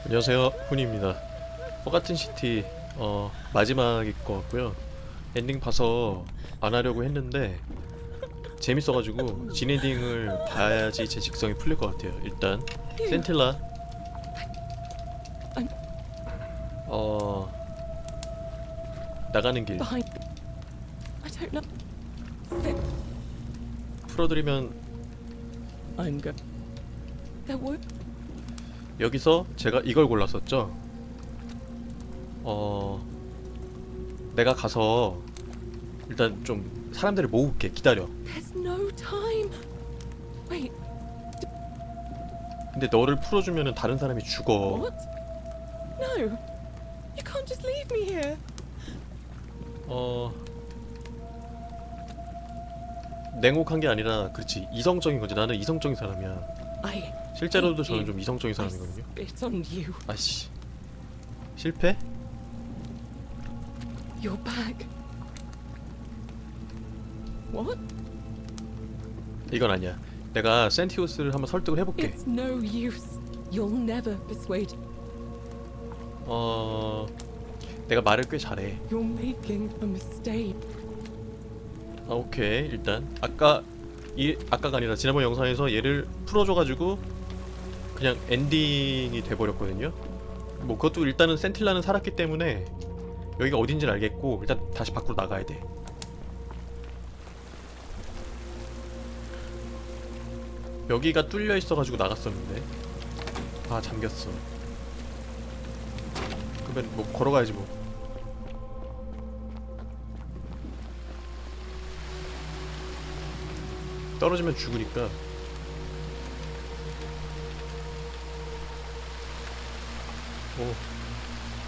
안녕하세요, 훈이입니다. 포가튼 시티 마지막일 것 같고요. 엔딩 봐서 안 하려고 했는데 재밌어가지고 진에딩을 봐야지 제 직성이 풀릴 것 같아요. 일단 센틸라 어 나가는 길 Behind. I don't know. There, 풀어드리면 I'm go. There were. 여기서 제가 이걸 골랐었죠. 내가 가서 일단 좀 사람들을 모을게. 기다려. There's no time. Wait. 근데 너를 풀어주면은 다른 사람이 죽어. What? No. You can't just leave me here. 냉혹한 게 아니라 그렇지 이성적인 거지. 나는 이성적인 사람이야. I. 실제로도 hate 저는 you. 좀 이성적인 I 사람이거든요. spit on you. 아씨 실패? You're back. What? 이건 아니야. 내가 센티우스를 한번 설득을 해볼게. It's no use. You'll never persuade. 내가 말을 꽤 잘해. You're making a mistake. 오케이. 일단 아까가 아니라 지난번 영상에서 얘를 풀어줘가지고 그냥 엔딩이 돼버렸거든요. 뭐 그것도 일단은 센틸라는 살았기 때문에 여기가 어딘지는 알겠고 일단 다시 밖으로 나가야 돼. 여기가 뚫려 있어가지고 나갔었는데 아 잠겼어. 그러면 뭐 걸어가야지 뭐. 떨어지면 죽으니까. 오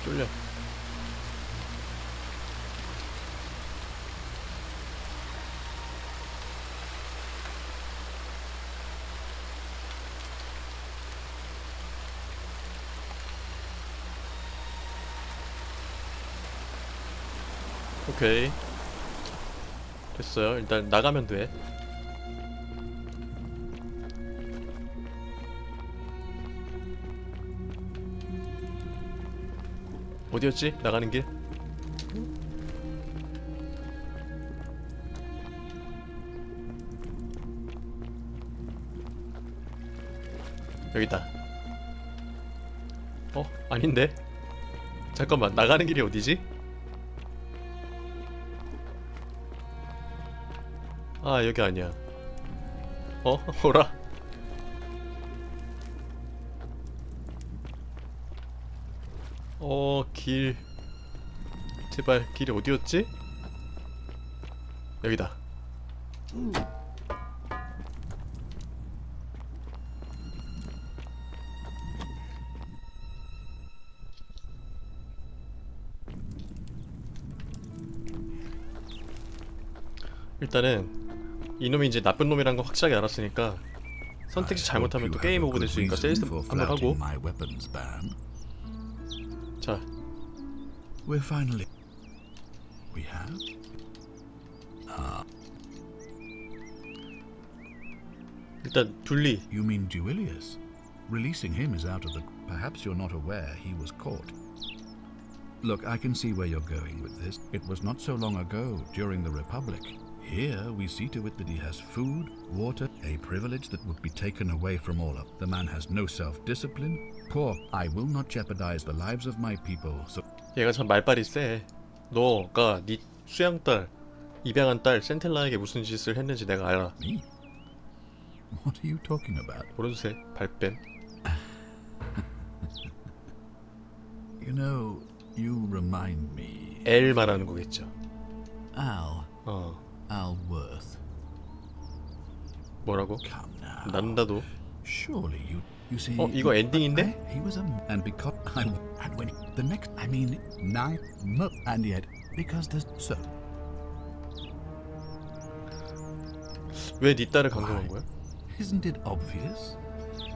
쫄려. 오케이 됐어요. 일단 나가면 돼. 어디였지? 나가는 길? 여기다. 아닌데? 잠깐만, 나가는 길이 어디지? 아, 여기 아니야. 오라. 길. 제발, 길이 어디였지? 여기다. 일단은 이놈이 이제 나쁜 놈이란 거 확실하게 알았으니까 선택지 잘못하면 또 게임 오버 될 수 있으니까 세일스 한번 하고. 자, We're finally. We have? 일단 둘리. You mean Duilius? Releasing him is out of the. Perhaps you're not aware he was caught. Look, I can see where you're going with this. It was not so long ago, during the Republic. Here, we see to it that he has food, water, a privilege that would be taken away from all of. The man has no self-discipline. Poor, I will not jeopardize the lives of my people, so. 얘가 참 말빨이 세. 너가 네 수양딸, 입양한 딸 센텔라에게 무슨 짓을 했는지 내가 알아. Me? What are you talking about? 오른새 발뺌. You know, you remind me. L 말하는 거겠죠. Al. Alworth. 뭐라고? Come now. 난다도. Surely you see. 이거 엔딩인데? He was a and because and when the next I mean and yet because there's so. 왜 네 딸을 강경한 거야? Isn't it obvious?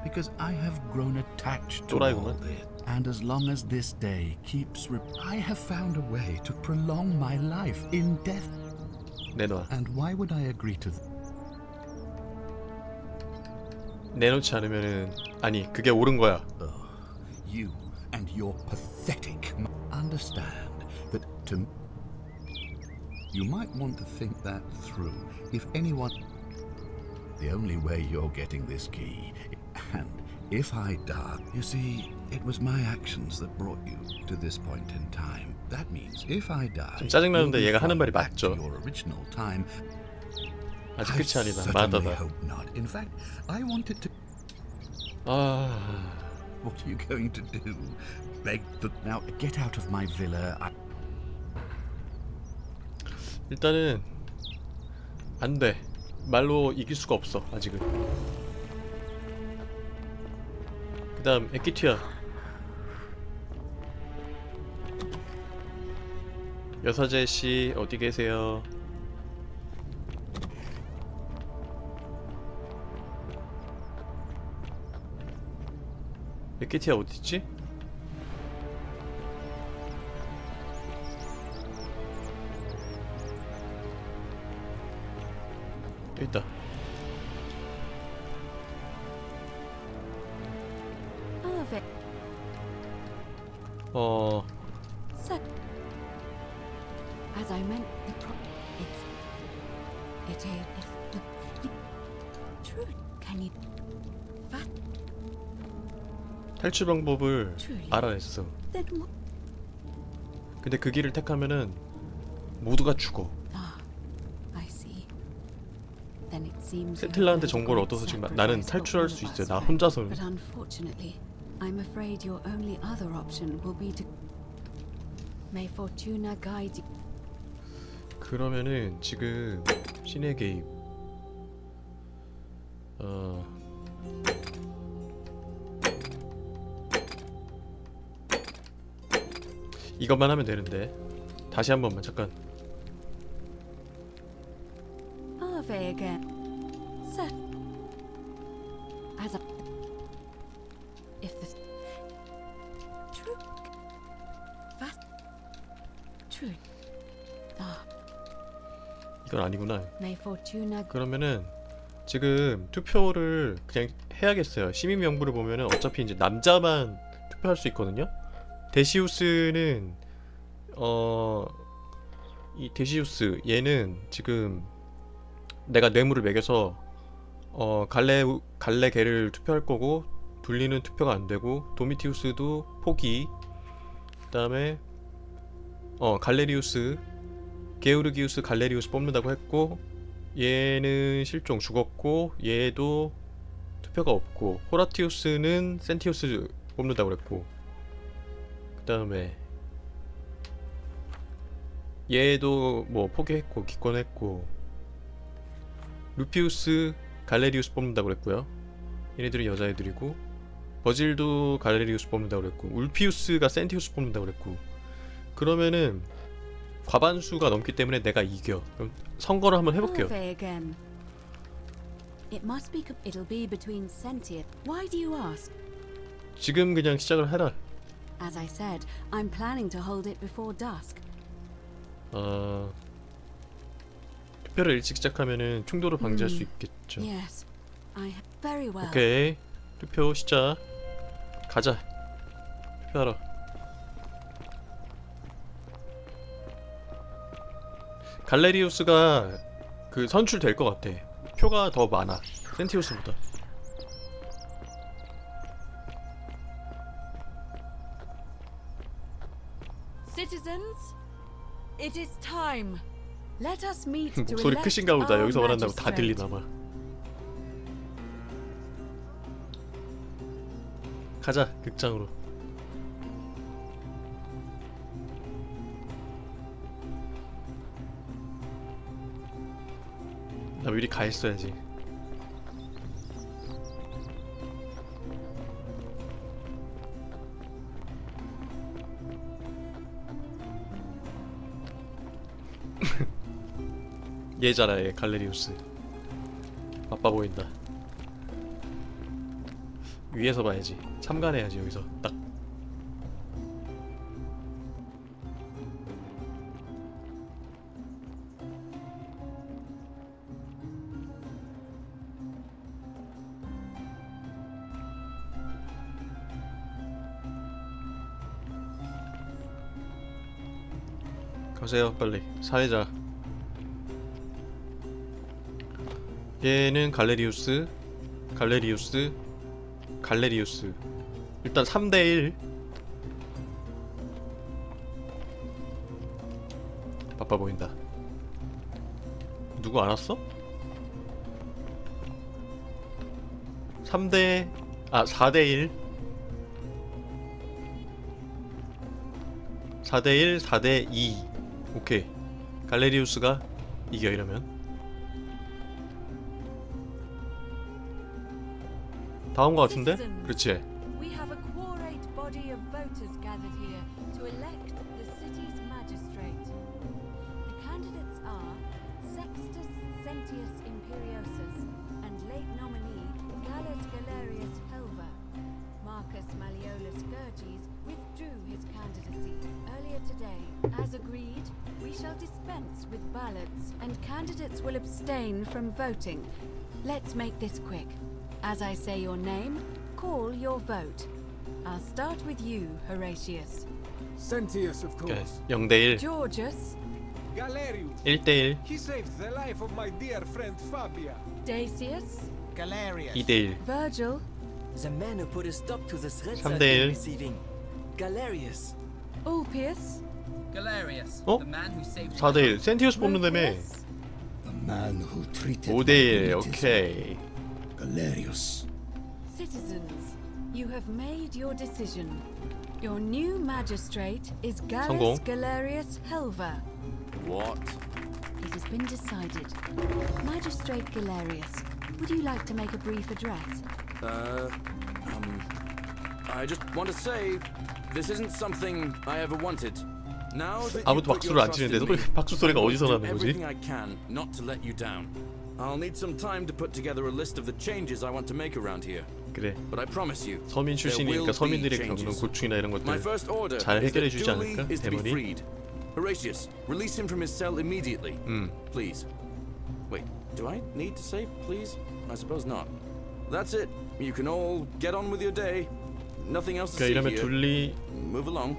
Because I have grown attached to all 또라이구만. this. And as long as this day keeps I have found a way to prolong my life in death. 내놔. And why would I agree to 내놓지 않으면은 아니 그게 옳은 거야. You And you're pathetic. Understand that to... You might want to think that through. If anyone... The only way you're getting this key, and if I die... You see, it was my actions that brought you to this point in time. That means if I die... 좀 짜증나는데 you'll be 얘가 하는 말이 back to 맞죠. your original time. 아직 I 끝이 아니다. certainly 마다다. hope not. In fact, I wanted to... 아... What are you going to do? Beg the... Now, get out of my villa. 일단은 안 돼. 말로 이길 수가 없어. 아직은. 그다음 에키티아. 여사제 씨 어디 계세요? 에키티아 어디 있지? 여기 있다. Arve. So, as I meant, it is true. Can you? That 탈출 방법을 truly? 알아냈어. Then what? 근데 그 길을 택하면은 모두가 죽어. Ah, I see. Then it seems. 세틀라한테 정보를 얻어서 지금 나는 탈출할 수 있어요. 나 혼자서는. But unfortunately, I'm afraid your only other option will be to. May Fortuna guide you. 그러면은 지금 신의 개입. 이것만 하면 되는데. 다시 한 번만 잠깐. Arve again. So, as I. If this. True. Fast. True. Ah, 이건 아니구나. May Fortuna. 그러면은 지금 투표를 그냥 해야겠어요. 시민 명부를 보면은 어차피 이제 남자만 투표할 수 있거든요. 데시우스는 이 데시우스 얘는 지금 내가 뇌물을 매겨서 갈레게를 투표할 거고 둘리는 투표가 안 되고 도미티우스도 포기. 그다음에 갈레리우스 게오르기우스 갈레리우스 뽑는다고 했고 얘는 실종 죽었고 얘도 투표가 없고 호라티우스는 센티우스 뽑는다고 그랬고 그 다음에 얘도 뭐 포기했고 기권했고 루피우스 갈레리우스 뽑는다고 그랬고요. 얘네들은 여자애들이고 버질도 갈레리우스 뽑는다고 그랬고 울피우스가 센티우스 뽑는다고 그랬고 그러면은 과반수가 넘기 때문에 내가 이겨. 그럼 선거를 한번 해볼게요. Arve again. It must be. It'll be between sentient. Why do you ask? 지금 그냥 시작을 해라. As I said, I'm planning to hold it before dusk. 투표를 일찍 시작하면은 충돌을 방지할 수 있겠죠. Yes, very well. 오케이, 투표 시작. 가자. 투표하러. 갈레리우스가 그 선출될 것 같아. 표가 더 많아. 센티우스보다. Citizens, it is time. Let us meet to 목소리 elect 크신가 보다. our 여기서 말한다고 다 magistrate. 들리나 봐. 가자, 극장으로. 나 미리 가 있어야지. 얘잖아, 얘 갈레리우스. 바빠 보인다. 위에서 봐야지. 참관해야지 여기서 딱. 가세요 빨리. 사회자. 얘는 갈레리우스, 갈레리우스, 갈레리우스. 일단 3대1. 바빠 보인다. 누구 안 왔어? 4대1. 4대1, 4대2. 오케이. 갈레리우스가 이겨 이러면. 다음 거 같은데? 그렇지. We have a quorate body of voters gathered here to elect the city's magistrate. The candidates are Sextus Sentius Imperiosus and late nominee Gallus Galerius Helva. Marcus Malleolus Gurges withdrew his candidacy earlier today. As agreed, we shall dispense with ballots and candidates will abstain from voting. Let's make this quick. As I say your name, call your vote. I'll start with you, Horatius. Sentius, of 오케이. course. 0대1, Georgius, Galerius. 1대1, He saved the life of my dear friend Fabia. Dacius, Galerius. 2대1, Virgil, The man who put a stop to the threats 3대1. I've been receiving. Galerius. Ulpius, Galerius. 어? The man who saved 4대1. 센티우스 뽑는다며. Rufius, The man who treated 5대1. my 오케이. Galerius. Citizens, you have made your decision. Your new magistrate is 성공. Gallus Galerius Helva. What? It has been decided. Magistrate Galerius, would you like to make a brief address? I just want to say, this isn't something I ever wanted. Now that you 아무도 put 박수를 your 안 trust 치는데 in me, 박수 소리가 I will 어디서 do 나는 거지? everything I can not to let you down. I'll need some time to put together a list of the changes I want to make around here. 그래. But I promise you, 서민 there will 출신이니까 be 서민들이 겪는 changes. 고충이나 이런 My 것들 first order 잘 is 해결해 that 주지 Dooley 않을까? is to be 대본이? freed. Horatius, release him from his cell immediately. Please. Wait, do I need to say please? I suppose not. That's it. You can all get on with your day. Nothing else to 그러니까 see 이러면 here. 둘리 Move along.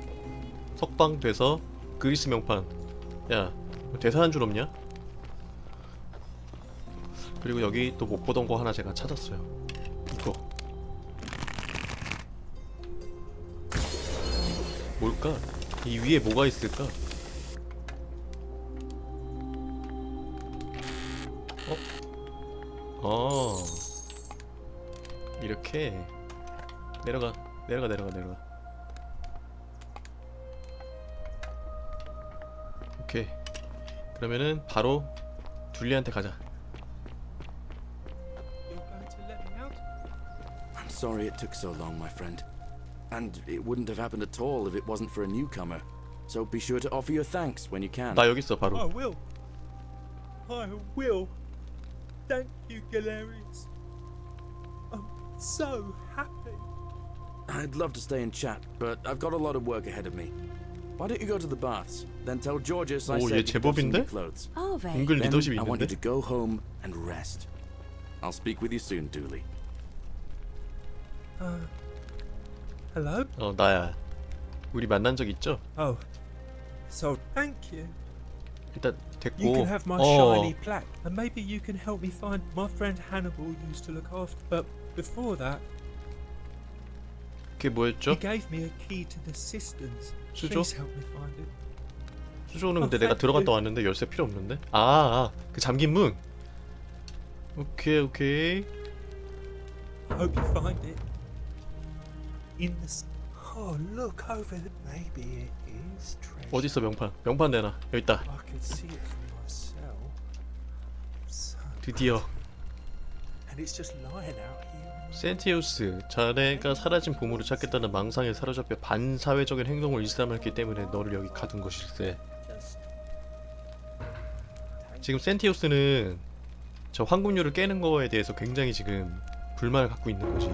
석방돼서 그리스 명판. 야, 뭐 대사 한 줄 없냐? 그리고 여기 또 못 보던 거 하나 제가 찾았어요. 이거 뭘까? 이 위에 뭐가 있을까? 이렇게 내려가. 오케이. 그러면은 바로 둘리한테 가자. You're going to let me out? I'm sorry it took so long, my friend. And it wouldn't have happened at all if it wasn't for a newcomer. So be sure to offer your thanks when you can. 나 여기 있어 바로. I will. I will. Thank you, Galerius. I'm so happy. I'd love to stay and chat, but I've got a lot of work ahead of me. Why don't you go to the baths? Then tell Georgius I 오, said 얘 to pick up some new 제법인데? clothes. Arve, 은근 Then 리더십이 I want you 있는데? to go home and rest. I'll speak with you soon, Dooley. Hello? 나야. 우리 만난 적 있죠? Oh. So thank you. 일단 됐고. You can have my shiny plaque, and maybe you can help me find my friend Hannibal used to look after. But before that, 그게 he 뭐였죠? gave me a key to the cisterns. 수조? Please help me find it. 수조는 근데 내가 들어갔다 왔는데 열쇠 필요 없는데? 그 잠긴 문. 오케이. I hope you find it. In the. Oh, look over there. Maybe it is treasure. 어디 있어 명판? 명판 내놔. 여기 있다. I could see it for myself. So, 드디어. and it's just lying out here. 센티우스, 자네가 사라진 보물을 찾겠다는 망상에 사로잡혀 반사회적인 행동을 일삼았기 때문에 너를 여기 가둔 것일세. Just 지금 센티우스는 저 황금률을 깨는 거에 대해서 굉장히 지금 불만을 갖고 있는 거지.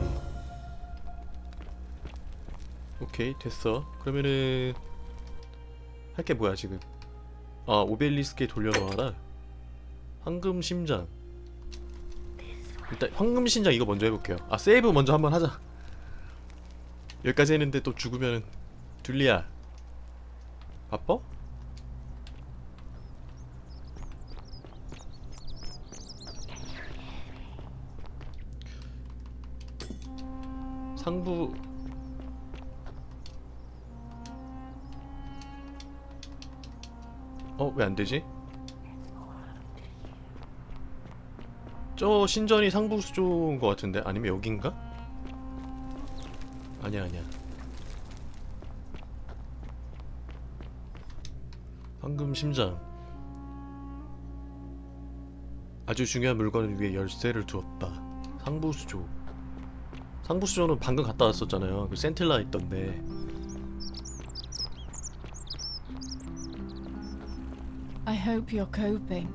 오케이, 됐어. 그러면은 할 게 뭐야 지금? 오벨리스크에 돌려놓아라. 황금 심장. 일단 황금 심장 이거 먼저 해볼게요. 세이브 먼저 한번 하자. 여기까지 했는데 또 죽으면은 둘리야 바빠? 상부 왜 안 되지? 저 신전이 상부 수조인 것 같은데 아니면 여긴가? 아니야. 황금 심장. 아주 중요한 물건을 위해 열쇠를 두었다. 상부 수조. 상부 수조는 방금 갔다 왔었잖아요. 그 센틸라 있던데. I hope you're coping.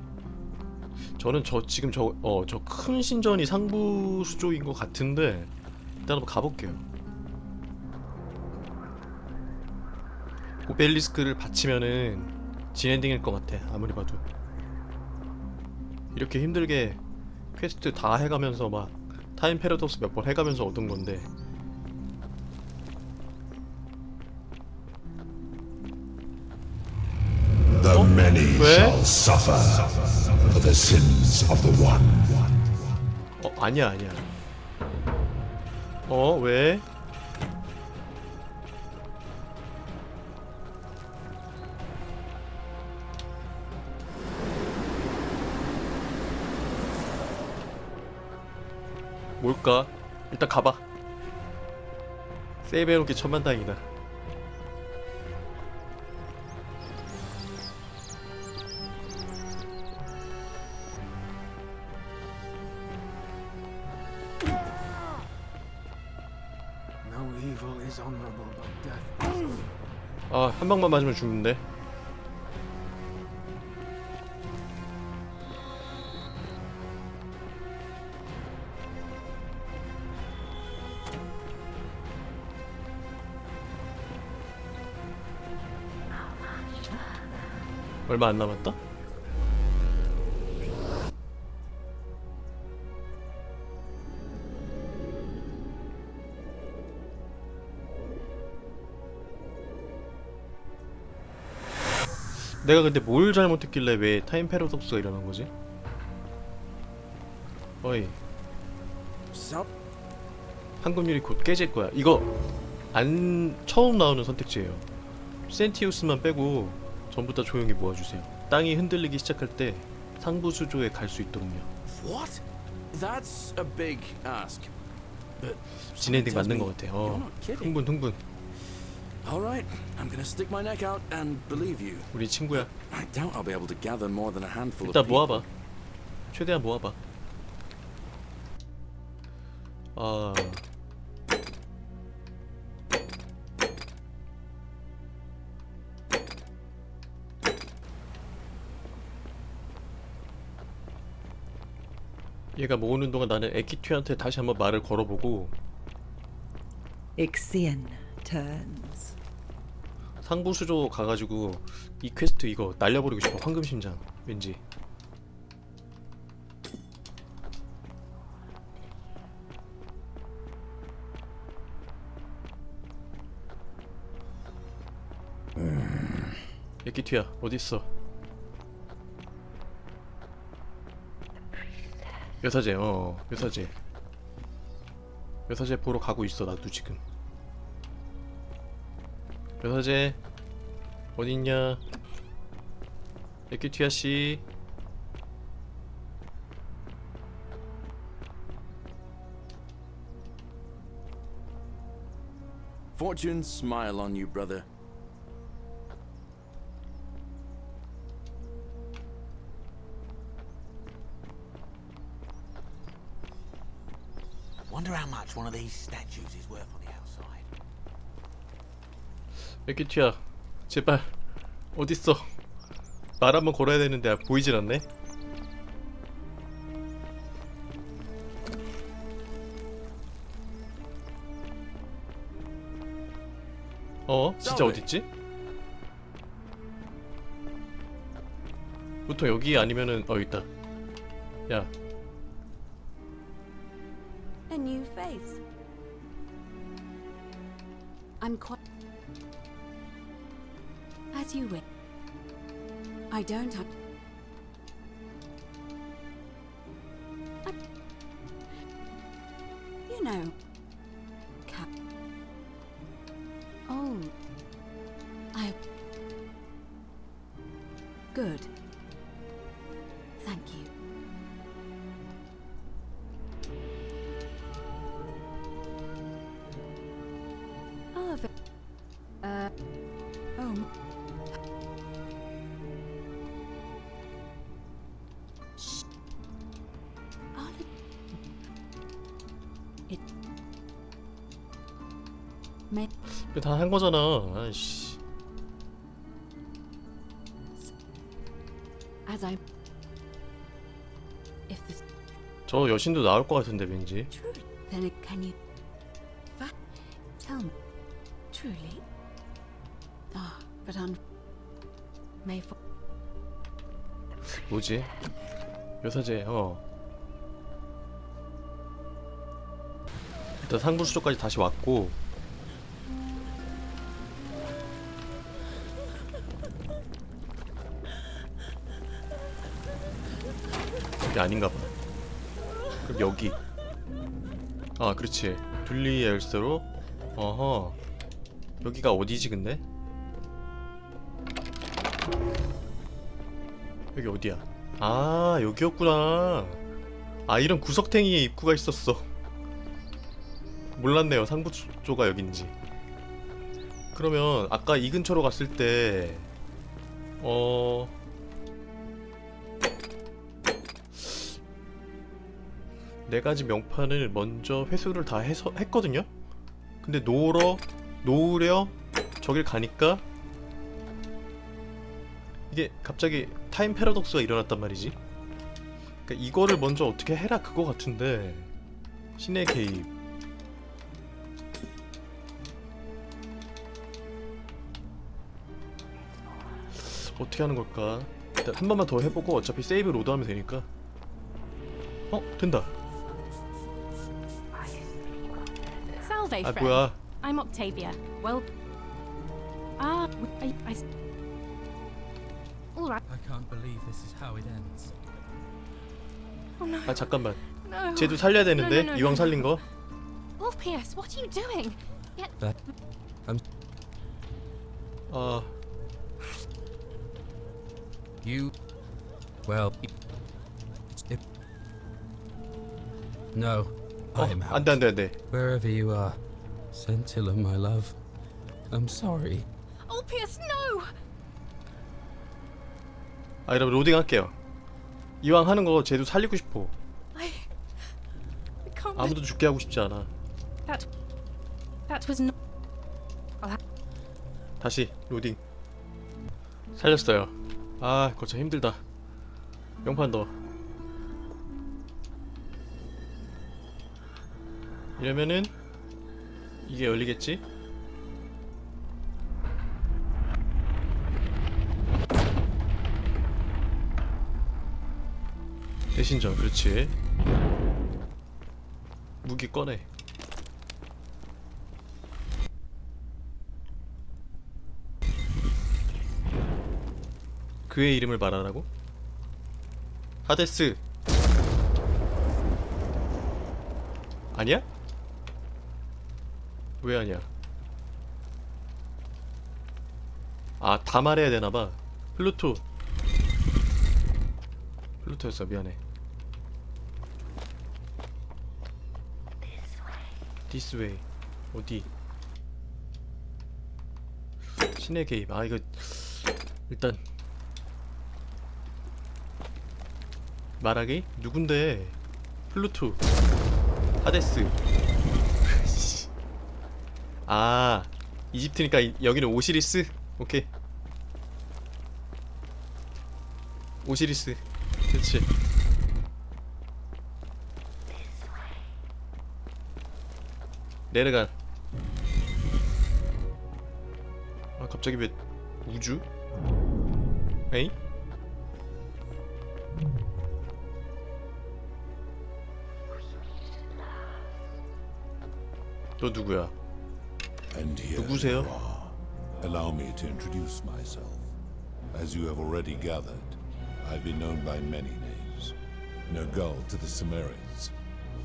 저는 지금 저 큰 신전이 상부 수조인 것 같은데 일단 한번 가볼게요. 오벨리스크를 받치면은 진엔딩일 것 같아. 아무리 봐도 이렇게 힘들게 퀘스트 다 해가면서 막 타임 패러독스 몇 번 해가면서 얻은 건데 The many 왜? shall suffer for the sins of the one. 아니야. 왜? 뭘까? 일단 가봐. 세이브 해놓기 천만다행이다. No evil is honorable but death. 한 방만 맞으면 죽는데. 얼마 안 남았다? 내가 근데 뭘 잘못했길래 왜 타임 패러독스가 일어난 거지? 어이, Sup? 황금률이 곧 깨질 거야. 이거 처음 나오는 선택지예요. 센티우스만 빼고 전부 다 조용히 모아주세요. 땅이 흔들리기 시작할 때 상부 수조에 갈 수 있도록요. What? That's a big ask. But 진엔딩 tells 맞는 me 것 같아. you're not kidding. 흥분. All right, I'm gonna stick my neck out and believe you. 우리 친구야. I doubt I'll be able to gather more than a handful of 일단 people. 모아봐. 최대한 모아봐. 얘가 모으는 동안 나는 에키튜한테 다시 한번 말을 걸어보고 Ixion turns. 상부수조 가가지고 이 퀘스트 이거 날려버리고 싶어. 황금심장 왠지. 에키튜야 어딨어? 여사제 여사제 보러 가고 있어. 나도 지금 여사제 어딨냐? 에키튜야 씨. Fortune smile on you, brother. Wonder how much one of these statues is worth on the outside. 에키튜야 제발 어딨어? 말 한번 걸어야 되는데 보이질 않네? 진짜 어딨지? 보통 여기 아니면은 여기 있다. 야 A new face. I'm quite. As you wish. I don't. You know. Cap. Good. Thank you. Ah, oh. Shh. It may 이거 다 한 거잖아. 아이씨. as I if this 저 여신도 나올 것 같은데 왠지. true, then it can you tell me truly? Ah, but may for 뭐지? 여사제. 일단 상부수조까지 다시 왔고. 이게 아닌가 봐. 그럼 여기. 아, 그렇지. 둘리의 열쇠로. 어허. 여기가 어디지 근데? 여기 어디야? 아, 여기였구나. 아, 이런 구석탱이에 입구가 있었어. 몰랐네요. 상부조가 여긴지. 그러면 아까 이 근처로 갔을 때 네 가지 명판을 먼저 회수를 다 했거든요? 근데 놓으려 저길 가니까 이게 갑자기 타임 패러독스가 일어났단 말이지. 그러니까 이거를 먼저 어떻게 해라 그거 같은데. 신의 개입. 어떻게 하는 걸까? 일단 한 번만 더 해보고 어차피 세이브 로드하면 되니까. 된다. Salve, 아, friend. 뭐야. I'm Octavia. Well, I all right. I can't believe this is how it ends. Oh no. 아, 잠깐만. No. 쟤도 살려야 되는데. No. 이왕 살린 거. Orpheus, what are you doing? You. Well. No. I'm out. 안돼. Wherever you are, Scintilla, my love. I'm sorry. Orpheus, no. 아, 여러분 로딩 할게요. 이왕 하는 거 쟤도 살리고 싶어. I can't. 아무도 죽게 하고 싶지 않아. That was not. 다시 로딩. 살렸어요. 아, 거참 힘들다. 명판 넣어. 이러면은 이게 열리겠지? 대신전, 그렇지. 무기 꺼내. 그의 이름을 말하라고? 하데스. 아니야? 왜 아니야? 아, 다 말해야 되나봐. 플루토였어. 미안해. This way. 어디? 신의 개입. 아, 이거 일단 말하기? 누군데? 플루토, 하데스. 아, 이집트니까 여기는 오시리스? 오케이. 오시리스. 그렇지. 내려간. 아, 갑자기 왜 우주? 에이? 너 누구야? And here 누구세요? you are. Allow me to introduce myself. As you have already gathered, I've been known by many names. Nergal to the Sumerians,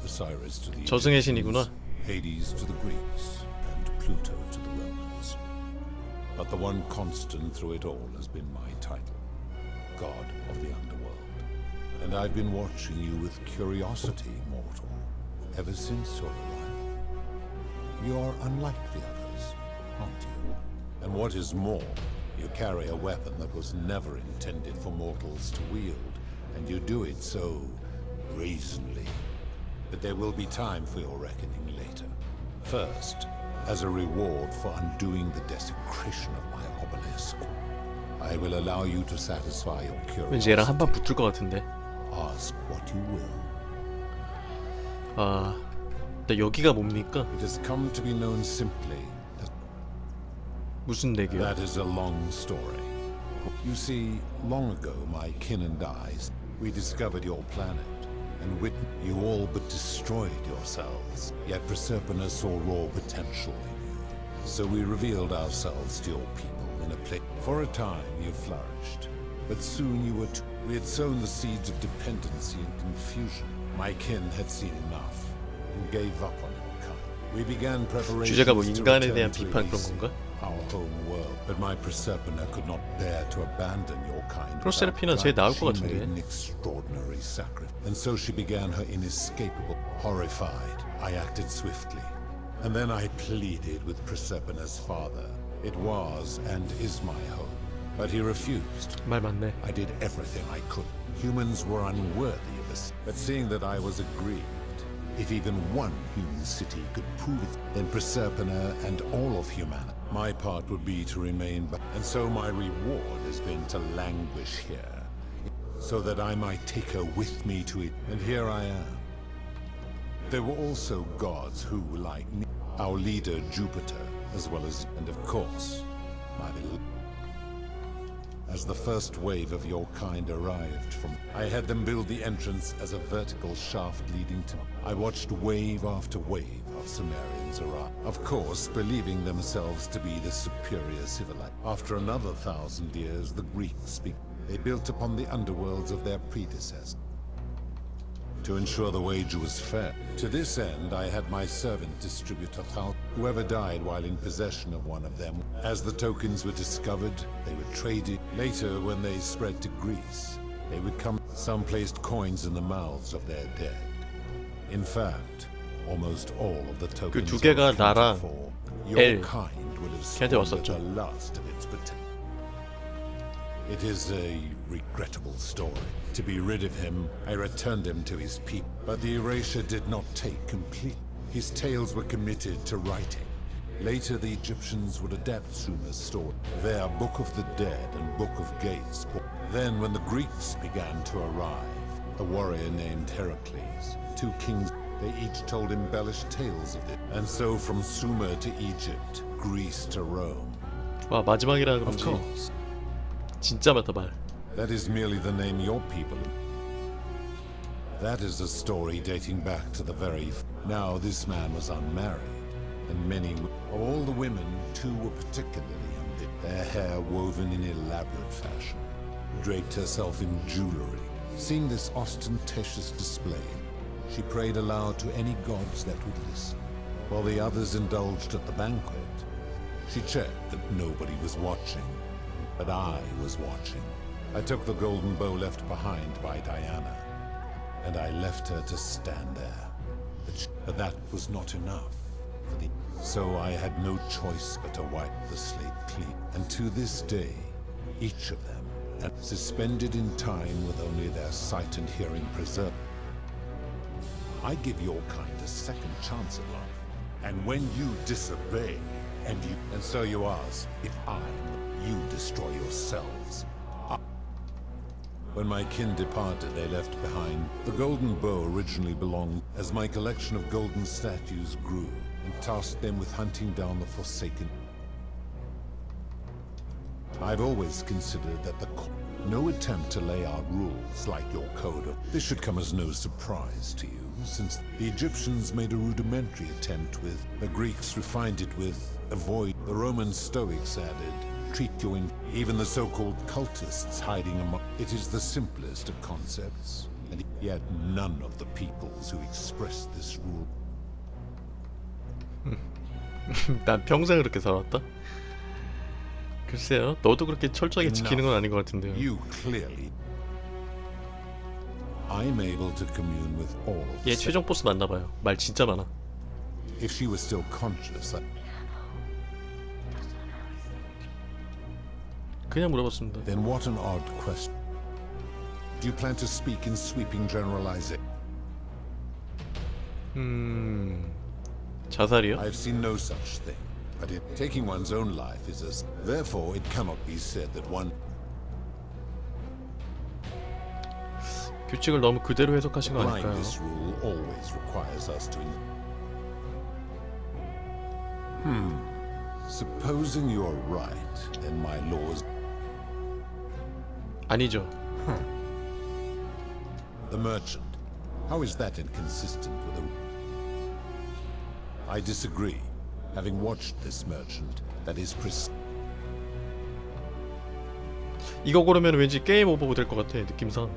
Osiris to the 저승의 신이구나. Hades to the Greeks, and Pluto to the Romans. But the one constant through it all has been my title, god of the underworld. And I've been watching you with curiosity, mortal, ever since your arrival. You are unlike the others, aren't you? And what is more, you carry a weapon that was never intended for mortals to wield, and you do it so brazenly. But there will be time for your reckoning later. First, as a reward for undoing the desecration of my obelisk, I will allow you to satisfy your 왠지 얘랑 한판 curiosity. 붙을 것 같은데. Ask what you will. 아, 근데 여기가 뭡니까? It has come to be known simply as 무슨 내기야? that is a long story. You see, long ago my kin and I, we discovered your planet, and you all but destroyed yourselves. Yet Proserpina saw raw potential in you. So we revealed ourselves to your people in a place. For a time you flourished, but soon you were we had sown the seeds of dependency and confusion. My kin had seen enough and gave up on your kind. We began preparations 주제가 뭐 to 인간에 return 대한 to 비판 그런 Elysium, 건가? our home world. But my Proserpina could not bear to abandon your kind. 프로세르피나 제일 나을 것 She made 같은데. an extraordinary sacrifice, and so she began her inescapable. Horrified, I acted swiftly, and then I pleaded with Proserpina's father. It was and is my home, but he refused. 말 맞네. I did everything I could. Humans were unworthy of us, but seeing that I was aggrieved, if even one human city could prove it, then Proserpina and all of humanity, my part would be to remain, and so my reward has been to languish here, so that I might take her with me to it, and here I am. There were also gods who, like me, our leader Jupiter, as well as, and of course, my beloved. As the first wave of your kind arrived from, I had them build the entrance as a vertical shaft leading to. I watched wave after wave of Sumerians arrive. Of course, believing themselves to be the superior civilization. After another 1,000 years, the Greeks they built upon the underworlds of their predecessors. To ensure the wage was fair. To this end, I had my servant distribute 1,000. Whoever died while in possession of one of them, as the tokens were discovered, they were traded. Later, when they spread to Greece, they would come. Some placed coins in the mouths of their dead. In fact, almost all of the 그 tokens 두 개가 were 나랑 accounted for. Your L kind would have 걔한테 squandered 왔었죠. the last of its potential. It is a regrettable story. To be rid of him, I returned him to his people. But the erasure did not take complete. His tales were committed to writing. Later, the Egyptians would adapt Sumer's story, their Book of the Dead and Book of Gates. Then, when the Greeks began to arrive, a warrior named Heracles, 2 kings, they each told embellished tales of it. And so, from Sumer to Egypt, Greece to Rome. 와, 마지막이라 Of 그런지 course. 진짜 많다 말. That is merely the name your people. That is a story dating back to the very. Now this man was unmarried, and many of all the women, 2 were particularly unbit. Their hair woven in elaborate fashion, draped herself in jewelry. Seeing this ostentatious display, she prayed aloud to any gods that would listen. While the others indulged at the banquet, she checked that nobody was watching. But I was watching. I took the golden bow left behind by Diana, and I left her to stand there. But that was not enough. So I had no choice but to wipe the slate clean. And to this day, each of them, and suspended in time with only their sight and hearing preserved. I give your kind a second chance at life. And when you disobey, and so you ask, if you destroy yourselves. When my kin departed, they left behind. The golden bow originally belonged, as my collection of golden statues grew, and tasked them with hunting down the Forsaken. I've always considered that no attempt to lay out rules like your code of. This should come as no surprise to you, since the Egyptians made a rudimentary attempt with, the Greeks refined it with, avoid. The Roman Stoics added, treat you in. Even the so-called cultists hiding among. It is the simplest of concepts, and yet none of the peoples who expressed this rule. 난 평생 그렇게 살았다. 글쎄요. 너도 그렇게 철저하게 지키는 건 아닌 것 같은데요. You clearly. I'm able to commune with all. 얘 최종 보스 맞나봐요. 말 진짜 많아. If she was still conscious, 그냥 물어봤습니다. then what an odd question. Do you plan to speak in sweeping generalization? 자살이요? I've seen no such thing. But taking one's own life is as. Therefore, it cannot be said that one. 규칙을 너무 그대로 해석하신 거 Applying 아닐까요? this rule always requires us to. Supposing you're right, then my laws. 아니죠. The merchant. How is that inconsistent with the? I disagree. Having watched this merchant, that is 이거 고르면 왠지 게임 오버 될 것 같아 느낌상.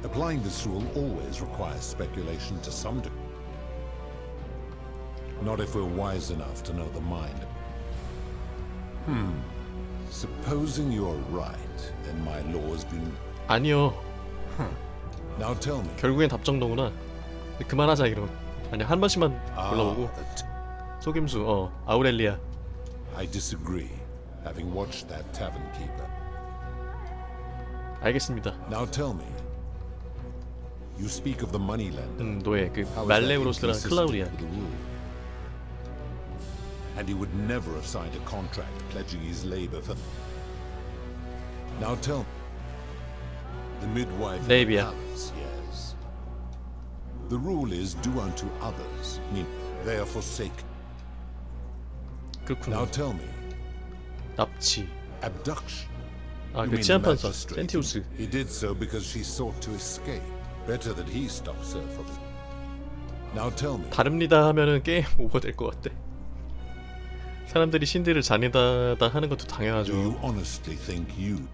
Applying this rule always requires speculation to some degree. Not if we're wise enough to know the mind. Supposing you're right, then my law's been. 아니요. Now tell me. 결국엔 답정너구나. 그만하자 이런. 아니 한 번씩만 골라보고. 속임수. 아우렐리아. I disagree. Having watched that tavern keeper. 알겠습니다. Now tell me. You speak of the moneylender. 노예 그 How is that 말레우로스랑 inconsistent 클라우디아. with the rule? And he would never have signed a contract pledging his labor for. Now tell me. The midwife of the Labia. palace, yes. The rule is do unto others. Mean they are forsaken. 그렇구나. Now tell me. 납치. Abduction. 아, You 그 mean 치안판사 magistrate. 센티우스. He did so because she sought to escape. Better that he stops her from it. Now tell me. 다릅니다 하면은 게임 오버 될 것 같아. 사람들이 신들을 잔인하다 하는 것도 당연하죠. Do you honestly think you?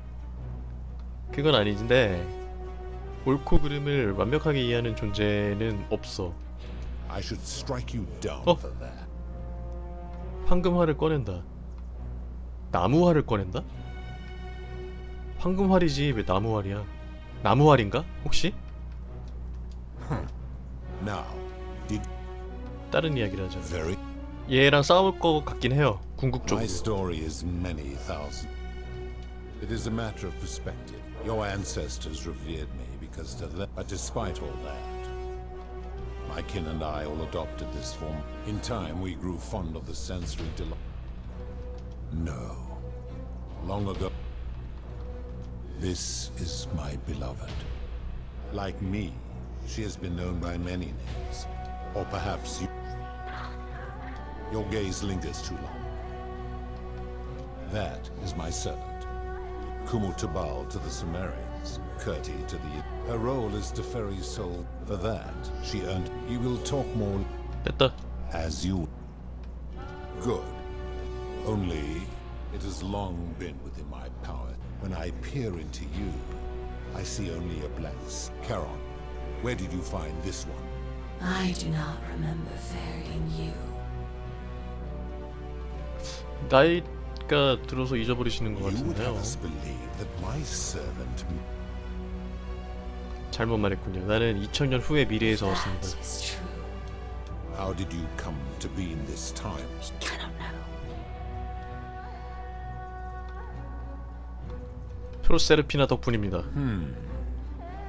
그건 아닌데 옳고 그름을 완벽하게 이해하는 존재는 없어. I should strike you down for that. 황금활을 꺼낸다. 나무활을 꺼낸다? 황금활이지 왜 나무활이야? 나무활인가? 혹시? Now, did 다른 이야기를 하자. very. 얘랑 싸울 것 같긴 해요. My 궁극적으로. story is many thousand. It is a matter of perspective. Your ancestors revered me because to them, but despite all that, my kin and I all adopted this form. In time, we grew fond of the sensory delight. No. Long ago, this is my beloved. Like me, she has been known by many names. Or perhaps you. Your gaze lingers too long. That is my servant. Kumutabal to the Sumerians, Kurti to the. Her role is to ferry soul. For that, she earned. You will talk more. 됐다. As you. Good. Only, it has long been within my power. When I peer into you, I see only a blank. Charon, where did you find this one? I do not remember ferrying you. 나이가 들어서 잊어버리시는 것 You would 같은데요. have us believe that my servant. 잘못 말했군요. 나는 2000년 후의 미래에서 왔습니다. How did you come to be in this time? 프로세르피나 덕분입니다.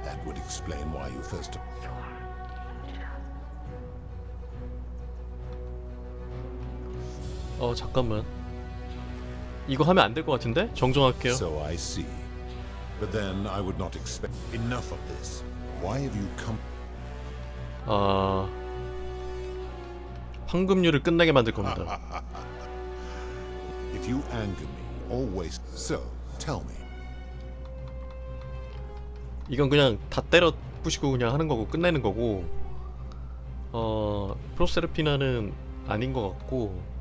That would explain why you first. 잠깐만. 이거 하면 안 될 것 같은데? 정정할게요. So I see. But then I would not expect enough of this. Why have you come? 황금률을 끝나게 만들 겁니다. If you anger me, always. So tell me. 이건 그냥 다 때려 부시고 그냥 하는 거고 끝내는 거고. 프로세르피나는 아닌 것 같고.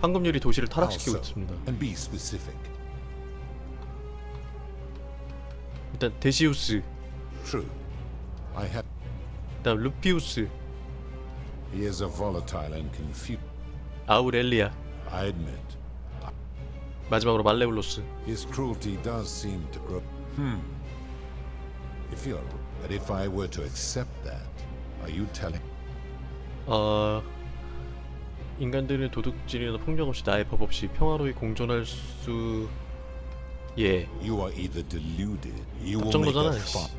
황금률이 도시를 타락시키고 있습니다. And be specific. 일단 데시우스. True. I have. 그다음 루피우스. He is a volatile and confused. 아우렐리아. I admit, 마지막으로 말레블로스. his cruelty does seem to grow. If you're, but if I were to accept that, are you telling? 인간들은 도둑질이나 폭력 없이 나의 법 없이 평화로이 공존할 수. 예. You are either deluded, you will make 걱정거잖아. a fun.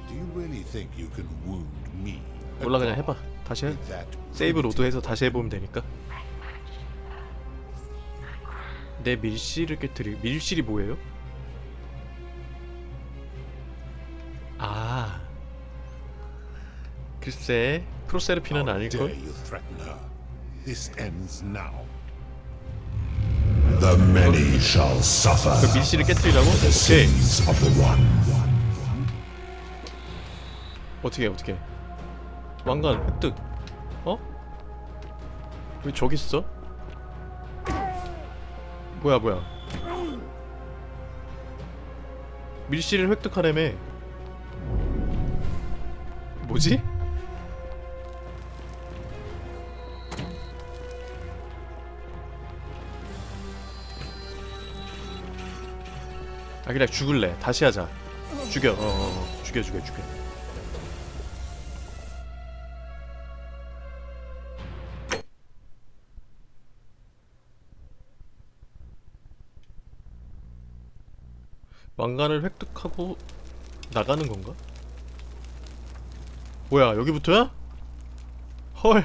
Do you really think you can wound me? 몰라 그냥 해봐. 다시 해. 세이브 로드해서 다시 해보면 되니까. 내 밀실을 깨뜨리. 밀실이 뭐예요? 아. 글쎄 프로세르피나는 아닐걸? Dare you threaten her? This ends now. The many shall suffer. 그 밀실을 깨뜨리라고? The sins of the one. 어떻게 왕관 획득. 어? 왜 저기 있어? 뭐야 밀실을 획득하려며. 뭐지? 아 그냥 죽을래. 다시 하자. 죽여. 죽여. 왕관을 획득하고 나가는 건가? 뭐야 여기부터야? 헐.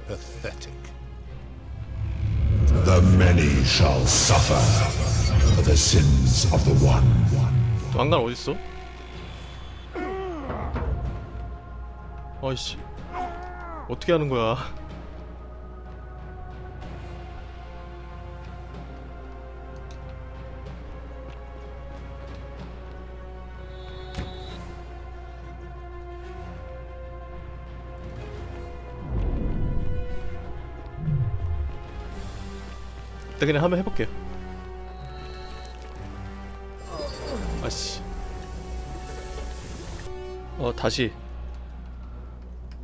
Pathetic. The many shall suffer for the sins of the one. 왕관 어딨어? 아이씨 어떻게 하는 거야? 일단 그냥 한번 해볼게요. 아씨. 다시.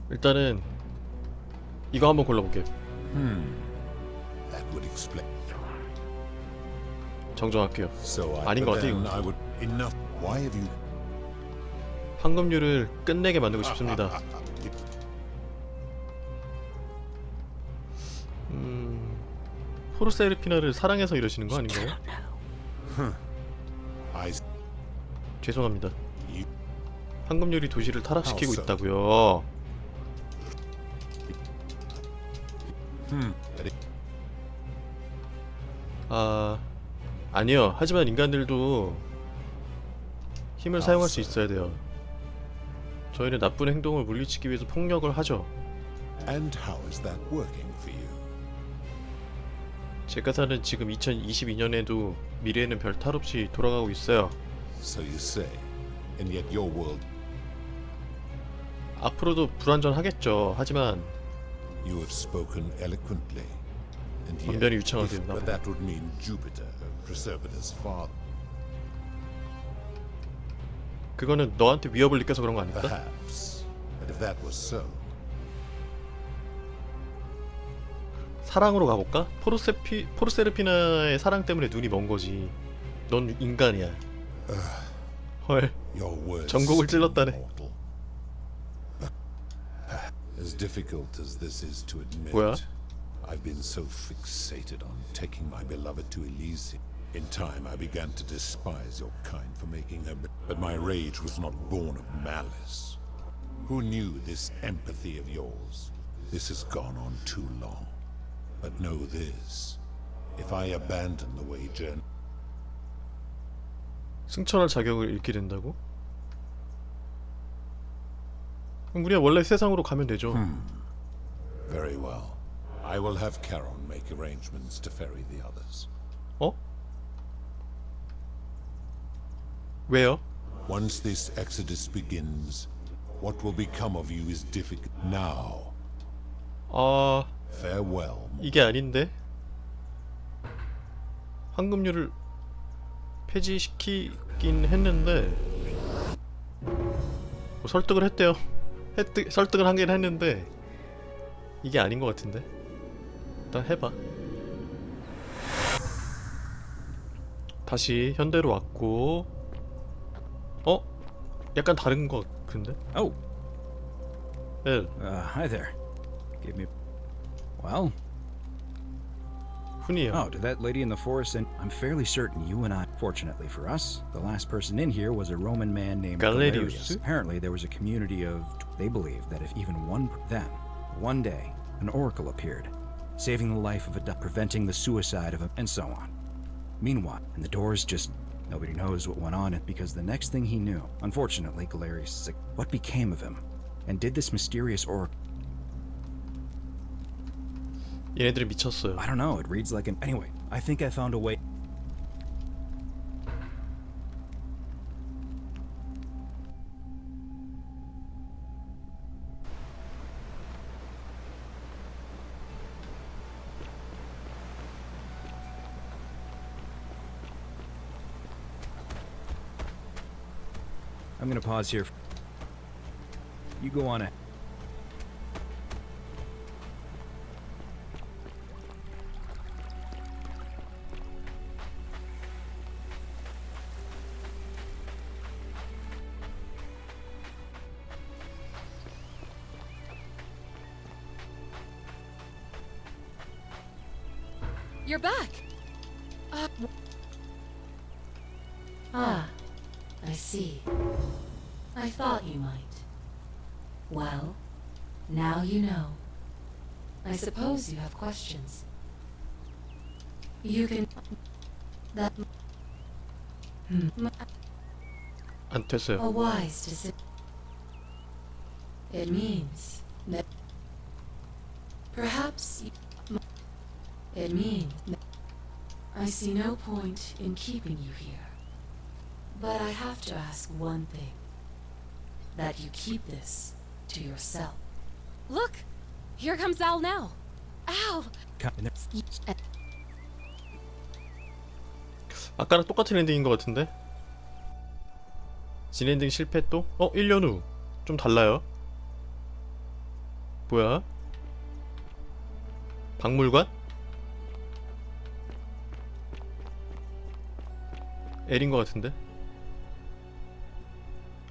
일단은 이거 한번 골라볼게요. That would explain. 정정할게요. So 아닌 것 같아 이거. I would enough. Why have you? 황금률을 끝내게 만들고 싶습니다. 포르세르피나를 사랑해서 이러시는 거 아닌가요? 죄송합니다. 황금률이 도시를 타락시키고 있다고요. 아니요. 하지만 인간들도 힘을 사용할 수 있어야 돼요. 저희는 나쁜 행동을 물리치기 위해서 폭력을 하죠. And how is that working for you? 제가 사는 지금 2022년에도 미래에는 별 탈 없이 돌아가고 있어요. So you say, and yet your world. 앞으로도 불완전하겠죠. 하지만 You have spoken eloquently, and yet, 완전히 유창하게 but that would mean Jupiter, Proserpina's father. 그거는 너한테 위협을 느껴서 그런 거 아닐까? Perhaps, but if that was so, 사랑으로 가볼까? 포르세르피나의 사랑 때문에 눈이 먼 거지. 넌 인간이야. 헐. your words 전곡을 찔렀다네. immortal. As difficult as this is to admit, 뭐야? I've been so fixated on taking my beloved to Elysium. In time, I began to despise your kind for making her, but my rage was not born of malice. Who knew this empathy of yours? This has gone on too long. But know this, if I abandon the wager, 승천할 자격을 잃게 된다고? 그럼 우리가 원래 세상으로 가면 되죠. very well. I will have Charon make arrangements to ferry the others. 어? 왜요? Once this exodus begins, what will become of you is difficult. Now, farewell. 이게 아닌데? 황금률을 폐지시키긴 했는데 뭐 설득을 했대요. 설득을 하긴 했는데 이게 아닌 것 같은데. 일단 해봐. 다시 현대로 왔고, 약간 다른 것 같은데? Oh. 네. Hi there. Give me. Well. 훈이에요. Oh, to that lady in the forest, and I'm fairly certain you and I. Fortunately for us, the last person in here was a Roman man named Galerius. Galerius. Apparently, there was a community of. They believed that if even one. Then, one day, an oracle appeared, saving the life of a. Preventing the suicide of a. And so on. Meanwhile, and the doors just. Nobody knows what went on it because the next thing he knew, unfortunately, Galerius. What became of him? And did this mysterious oracle? 얘네들이 미쳤어요. I don't know. It reads like an. Anyway, I think I found a way. I'm gonna pause here. You go on it. You're back. Ah, I see. I thought you might. Well, now you know. I suppose you have questions. You can... That... 안 됐어요. A wise decision. It means that... Perhaps you... It means... I see no point in keeping you here. But I have to ask one thing. That you keep this to yourself. Look, here comes Al now. Al. 아까랑 똑같은 엔딩인 것 같은데? 진엔딩 실패 또? 1년 후. 좀 달라요. 뭐야? 박물관? 엘인 것 같은데?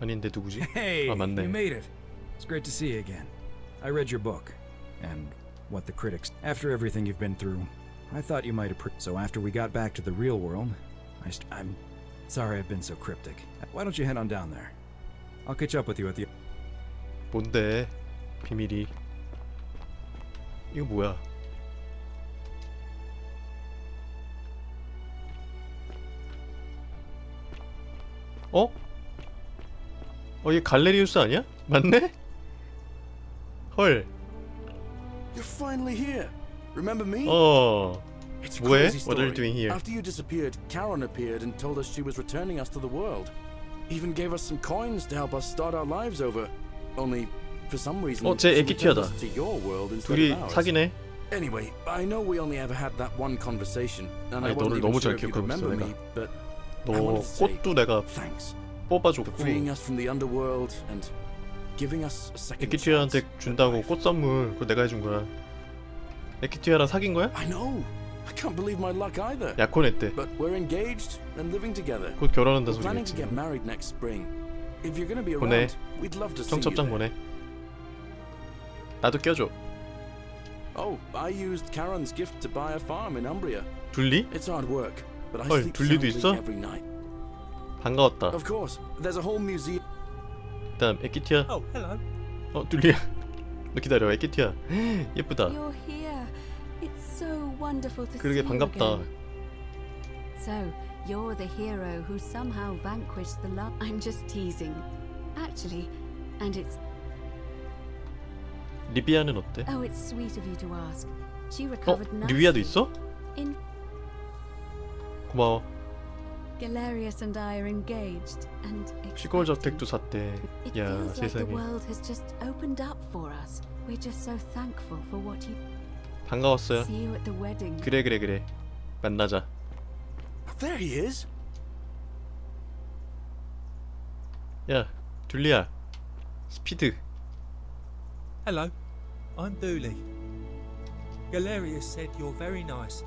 아닌데 누구지? Hey, 아 맞네. you made it. It's great to see you again. I read your book, and what the critics. After everything you've been through, I thought you might have. So after we got back to the real world, I'm sorry I've been so cryptic. Why don't you head on down there? I'll catch up with you at the. 뭔데? 비밀이. 이거 뭐야? 얘 갈레리우스 아니야? 맞네? 헐. You're finally here. Remember me? It's a 뭐해? crazy What are you story. doing here? After you disappeared, Karen appeared and told us she was returning us to the world. Even gave us some coins to help us start our lives over. Only, for some reason, 쟤 she returned 에키티아다. us to your world instead 둘이 of ours. 사귀네. Anyway, I know we only ever had that one conversation, and I 아니, wasn't 너를 even 너무 sure 잘 if you'd 기억하고 있어, remember 내가. me, but 너 I wanted to say 꽃도 내가 thanks 뽑아줬고 for freeing us from the underworld and giving us a second 에키티아한테 chance. 준다고 꽃 선물 그거 내가 해준 거야. 에키티아랑 사귄 거야? I know. I can't believe my luck either. 약혼 했대. But we're engaged and living together. 곧 결혼한다 We're planning to 소리겠지. get married next spring. If you're going to be 보내. around, we'd love to see you 청첩장 there. 보내. 나도 껴줘. Oh, I used Karen's gift to buy a farm in Umbria. 둘리? It's hard work, but I 헐, sleep 둘리도 soundly 있어? every night. 반가웠다. Of course, there's a whole museum. 그다음 에키티아. Oh, hello. 둘리야. 너 기다려. 에키티아. 예쁘다. You're here. It's so wonderful to 그러게 see you 반갑다. again. So, you're the hero who somehow vanquished the love. I'm just teasing. Actually, and it's 리비아는 어때? oh, it's sweet of you to ask. She recovered 리비아도 nicely. 있어? In 고마워. Galerius and I are engaged and 시골 저택도 샀대. it 야, feels like the 세상에. world has just opened up for us. We're just so thankful for what you 반가웠어요. see you at the wedding. 그래. 만나자. There he is. 야, 둘리야. 스피드. Hello, I'm Dooley. Galerius said you're very nice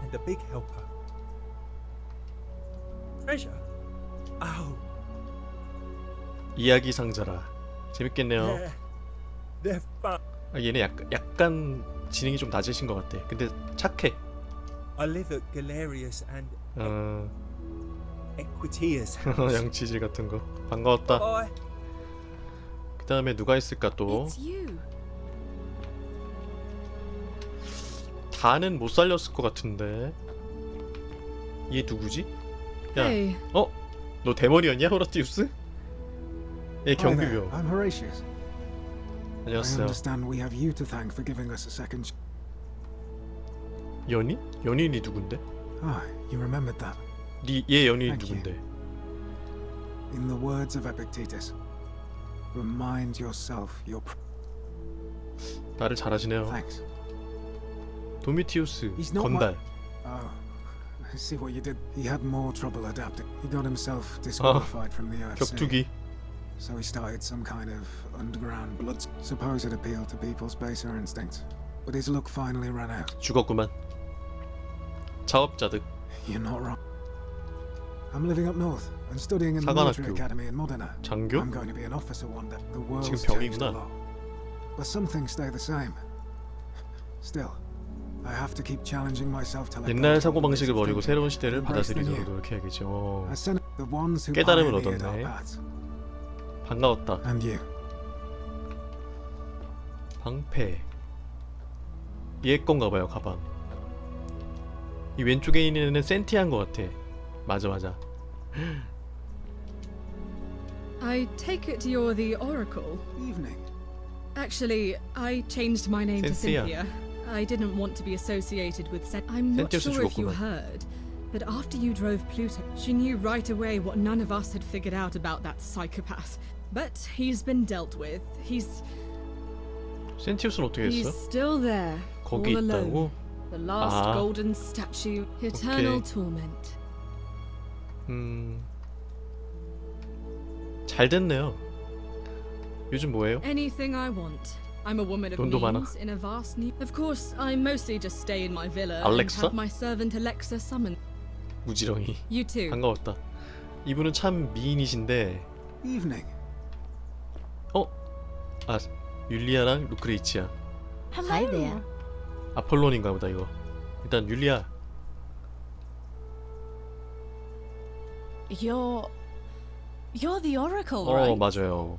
and a big helper. Treasure? Oh, 이야기 상자라. 재밌겠네요. yeah. They're fun. 아, 얘네 약간 지능이 좀 낮으신 것 같아. 근데 착해. I live at Galerius and 어, Equitia's house. 양치질 같은 거. 반가웠다. Bye. 그 다음에 누가 있을까 또? It's you. 다는 못 살렸을 것 같은데. 얘 누구지? 야, Hey. 어? 너 대머리였냐, 호라티우스? 얘 경비병. I'm Horatius. I 안녕하세요. understand we have you to thank for giving us a second. 연인? 연인이 누군데? Ah, you remembered that. 얘 연인이 Thank you. 누군데? In the words of Epictetus, remind yourself your. 말을 잘하시네요. Thanks. 도미티우스 He's not 건달. Oh, I see what you did. He had more trouble adapting. He got himself disqualified from the UFC. 격투기. So he started some kind of underground blood. Suppose it appealed to people's baser instincts, but his luck finally ran out. 죽었구만. 자업자득. You're not wrong. I'm living up north and studying in the military 사관학교. academy in Modena. 장교? I'm going to be an officer one day. The world's 지금 changed a 병이구나. lot, but some things stay the same. Still, I have to keep challenging myself till I 옛날 사고방식을 버리고 새로운 시대를 받아들이도록 노력해야겠죠. I send the ones who 깨달음을 pioneered our 얻었네. paths. 반가웠다. And you. 방패. 얘 건가봐요, 가방. 이 왼쪽에 있는 애는 센티아인 것 같아. 맞아. I take it you're the Oracle. Evening. Actually, I changed my name to Cynthia. Cynthia. I didn't want to be associated with I'm not Cynthia's sure if you 죽었구만. heard, but after you drove Pluto, she knew right away what none of us had figured out about that psychopath. But he's been dealt with. He's 센티우스는 어떻게 he's 했어? still there, 거기 all alone. 있다고? The last 아. golden statue, eternal 오케이. torment. 잘 됐네요. 요즘 뭐해요? Anything I want. I'm a woman of 돈도 많아. means in a vast need. Of course, I mostly just stay in my villa Alexa? and have my servant Alexa summon. 무지렁이. You too. 반가웠다. 이분은 참 미인이신데. Evening. 아, 율리아랑 루크레이치아. Hi there. 아폴론인가 보다 이거. 일단 율리아. You're the Oracle, right? 맞아요.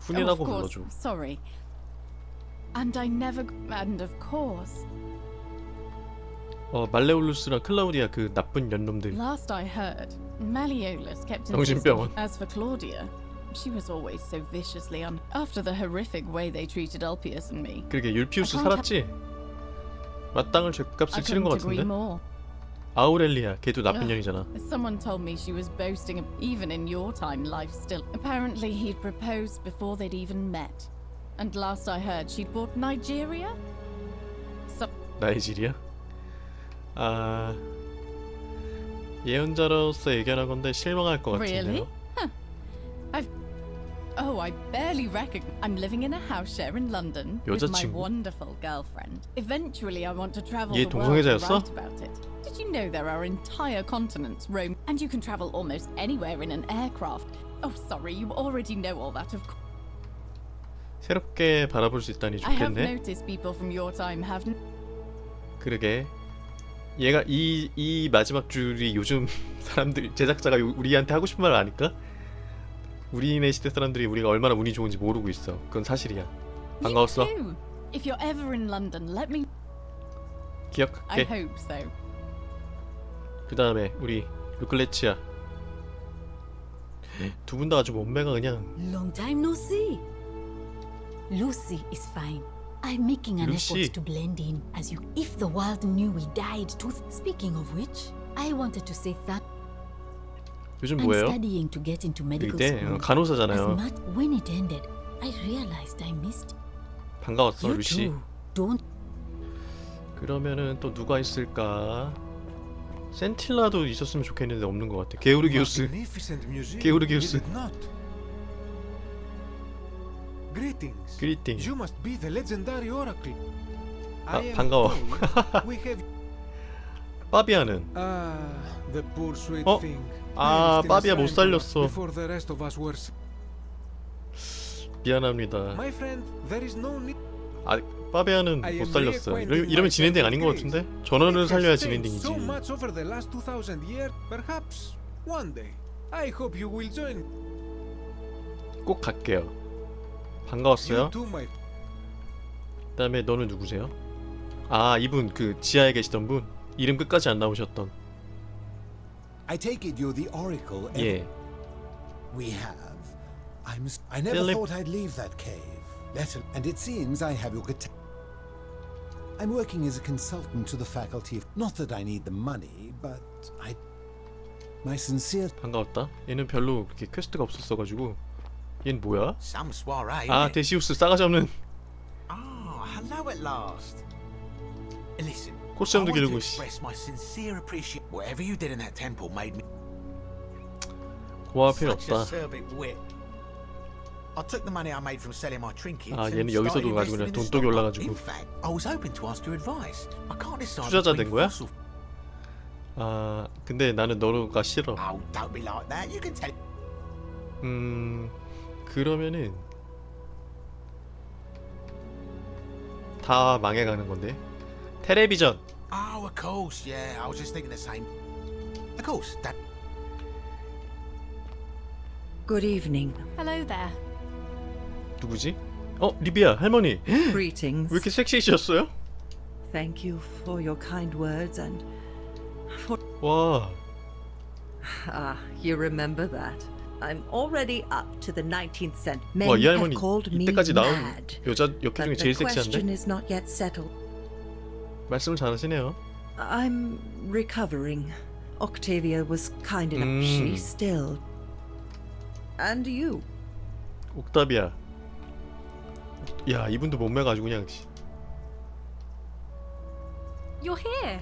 훈련하고 of course. 불러줘. Sorry. And of course. 말레올루스랑 클라우디아 그 나쁜 년놈들. Last I heard, Malleolus kept 정신병원. insisting. As for Claudia, she was always so viciously after the horrific way they treated Ulpius and me. 그러게 율피우스 I can't 살았지? 마땅한 I 죗값을 치른 것 couldn't agree 같은데? more. 아우렐리아 걔도 나쁜 Ugh. 년이잖아. Someone told me she was boasting, even in your time, life still. Apparently, he'd proposed before they'd even met. And last I heard, she'd bought Nigeria? So 나이지리아? 아... 예언자로서 얘기하는 건데 실망할 것 Really? 같은데요. I barely recognize. I'm living in a house share in London with my 여자친구? wonderful girlfriend. Eventually, I want to travel 얘 the world to 동성애자였어? write about it. Did you know there are entire continents roam, and you can travel almost anywhere in an aircraft? Oh, sorry, you already know all that, of course. 새롭게 바라볼 수 있다니 I have 좋겠네. noticed people from your time have. 그러게. 얘가 이 마지막 줄이 요즘 사람들 제작자가 우리한테 하고 싶은 말을 아니까? 우리네 시대 사람들이 우리가 얼마나 운이 좋은지 모르고 있어. 그건 사실이야. 반가웠어. You too. If you're ever in London, let me. I 기억할게. hope so. 그 다음에 우리 루클레치아. 두 분 다 아주 몸매가 그냥. Long time no see. Lucy is fine. I'm making an Lucy. effort to blend in as you. If the world knew we died too. Speaking of which, I wanted to say that. 요즘 I'm 뭐예요? studying to get into medical 이때 school. 간호사잖아요. As much when it ended, I realized I missed. 반가웠어, You 루시. too. Don't. 그러면은 또 누가 있을까? 센틸라도 있었으면 좋겠는데 없는 것 같아. 게오르기우스. Magnificent museum, 게오르기우스. is it not? Greetings. 그리팅. You must be the legendary oracle. 아, I am 반가워. told we have 파비아는 the poor sweet 어? thing. 아, perished in a 파비아 못 shrine to us 살렸어. Before the rest of us were. 미안합니다. My friend, there is no need. 아, 파비아는 못 살렸어. 이러면 진엔딩 아닌 것 같은데? 전원을 살려야 진엔딩이지. So much over the last 2000 years. Perhaps one day. I hope you will join. 꼭 갈게요. 반가웠어요. You too, my. 그다음에 너는 누구세요? 아, 이분 그 지하에 계시던 분. 이름 끝까지 안 나오셨던. I take it you're the oracle. 예. We have. I never Philip. thought I'd leave that cave. And it seems I have your I'm working as a consultant to the faculty. Not that I need the money, but my sincere. 반가웠다. 얘는 별로 그렇게 퀘스트가 없었어가지고. 얘는 뭐야? Some soiree. 아, 데시우스 싸가지 없는 Hello at last. Listen. 코스염도 I want to 기르고 씨. express my sincere appreciation. Whatever you did in that temple made me 고마울 필요 such a 없다. acerbic wit. I took the money I made from selling my trinkets. 아, and 얘는 여기서도 started 가지고 investing 그냥 in the 돈독이 stock. 올라가지고. In fact, I was hoping to ask your advice. I can't decide 투자자 between 된 거야? fossil. 아, 근데 나는 너가 싫어. Oh, don't be like that. You can tell. 그러면은 다 망해가는 건데. 텔레비전. Oh, of course. Yeah, I was just thinking the same. Of course, that. Good evening. Hello there. 누구지? 리비아 할머니. Greetings. 왜 이렇게 섹시해졌어요? Thank you for your kind words and for. 와. Ah, you remember that. I'm already up to the 19th century. 와, Men 이 have 할머니 called me 이때까지 나온 mad. 여자 역캐 중에 But 제일 the question 섹시한데? is not yet settled. 말씀을 잘하시네요. I'm recovering. Octavia was kind enough. She still. And you. 옥타비아. 야, 이분도 몸매가 아주 그냥 You're here.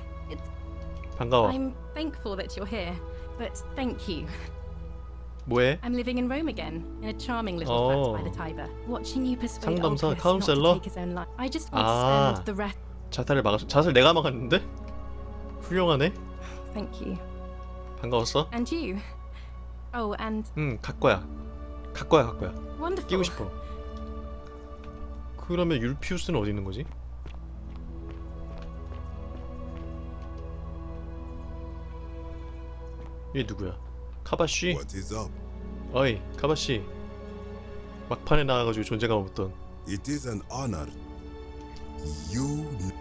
반가워. I'm thankful that you're here, but thank you. 뭐해? I'm living in Rome again, in a charming little Oh. flat by the Tiber. Watching you persuade 상담사, Ulpius not to 카운셀러? take his own life. I just want to 아, spend the rest. 자살을 막았어. 자살 내가 막았는데? 훌륭하네. Thank you. 반가웠어? And you. Oh, and 갈 거야. 갈 거야. wonderful. 끼고 싶어. 그러면 율피우스는 어디 있는 거지? 얘 누구야? 카바쉬? What is up? 어이, 카바쉬. 막판에 나와가지고 존재감 없던. It is an honor.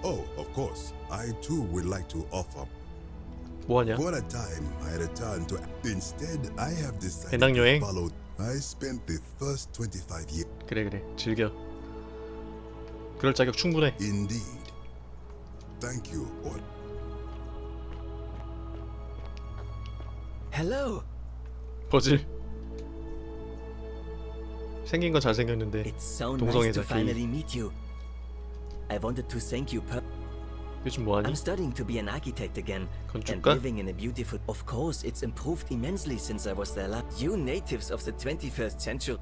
Oh, of course. I too would like to offer. 뭐하냐? For a time, I returned to. Instead, I have decided 배낭여행? to follow. I spent the first 25 years. 그래, 즐겨. 그럴 자격 충분해. Indeed. Thank you, all. Hello. 버즐. 생긴 건 잘생겼는데 It's so nice 동성애자 to 게이. finally meet you. I wanted to thank you. 요즘 뭐하니? I'm studying to be an architect again and 건축가? living in a beautiful. Of course, it's improved immensely since I was there last. You natives of the 21st century.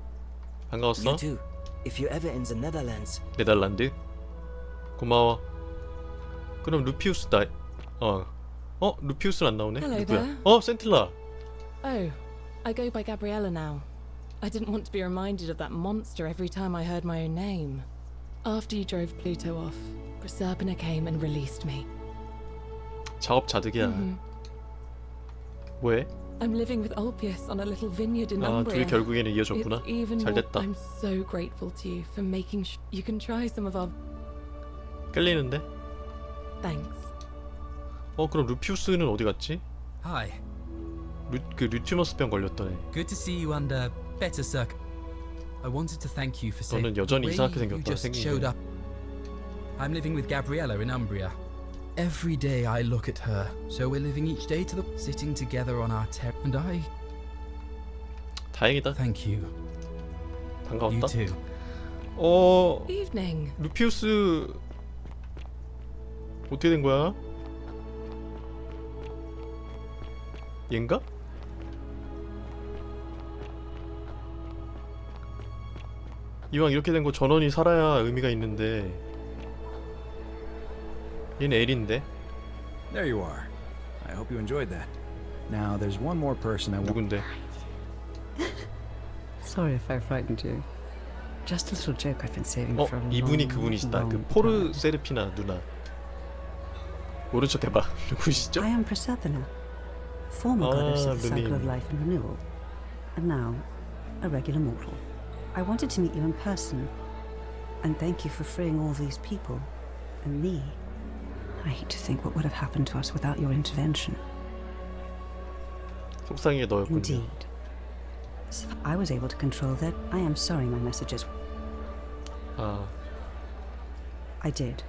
반가웠어? You too. If you're ever in the Netherlands. 네덜란드. 고마워. 그럼 루피우스 루피우스는 안 나오네. Hello 누구야? there. 센틸라. Oh, I go by Gabriella now. I didn't want to be reminded of that monster every time I heard my own name. After you drove Pluto off, Proserpina came and released me. 자업자득이야. 뭐해? I'm living with Ulpius on a little vineyard in 아, Umbria. 둘이 결국에는 이어졌구나. It's even 잘 more, 됐다. I'm so grateful to you for making you can try some of our. 끌리는데? Thanks. 그럼 루피우스는 어디 갔지? Hi. 류티머스병 걸렸던 애. Good to see you under better circ. I wanted to thank you for saying 너는 여전히 the way 이상하게 you 생겼다. just 생긴 showed 게. up. I'm living with Gabriella in Umbria. Every day I look at her, so we're living each day to the sitting together on our terrace. And I. 다행이다. Thank you. 반가웠다. You too. Evening. 루피우스 어떻게 된 거야? 얘인가? 이왕 이렇게 된 거 전원이 살아야 의미가 있는데 얘는 엘인데. There you are. I hope you enjoyed that. Now, there's one more person I want. 누군데? Sorry if I frightened you. Just a little joke I've been saving 어, for a 이분이 long, 그분이시다. 그 long 포르 세르피나 누나. 모른 척 해봐. 누구시죠? I am Proserpina, former goddess of the cycle of 누님. life and renewal, and now a regular mortal. I wanted to meet you in person, and thank you for freeing all these people, and me. I hate to think what would have happened to us without your intervention. 속상하게 너였군요. Indeed. So I was able to control that. I am sorry my messages. 아, I did.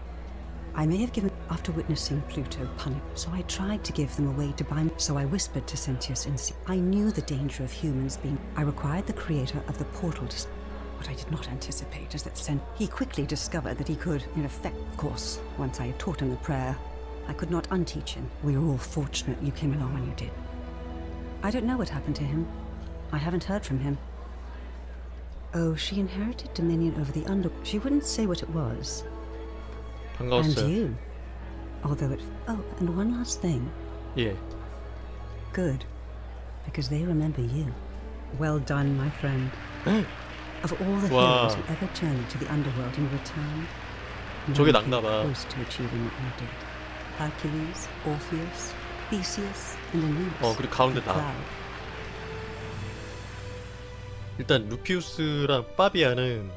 I may have given after witnessing Pluto punish, so I tried to give them a way to bind. So I whispered to Sentius in sea. I knew the danger of humans being. I required the creator of the portal to. What I did not anticipate is that he quickly discovered that he could, in effect, of course, once I had taught him the prayer, I could not unteach him. We were all fortunate you came along when you did. I don't know what happened to him. I haven't heard from him. Oh, she inherited dominion over the under. She wouldn't say what it was. 반가웠어요. And you. Although it. Oh, and one last thing. 예. Good. Because they remember you. Well done, my friend. Of all the Wow. heroes who ever journeyed to the underworld and returned, 저게 none came 낫나봐. close to achieving what you did. Hercules, Orpheus, Theseus, and Aeneas. 그리고 가운데 and 나. Cloud. 일단 루피우스랑 파비아는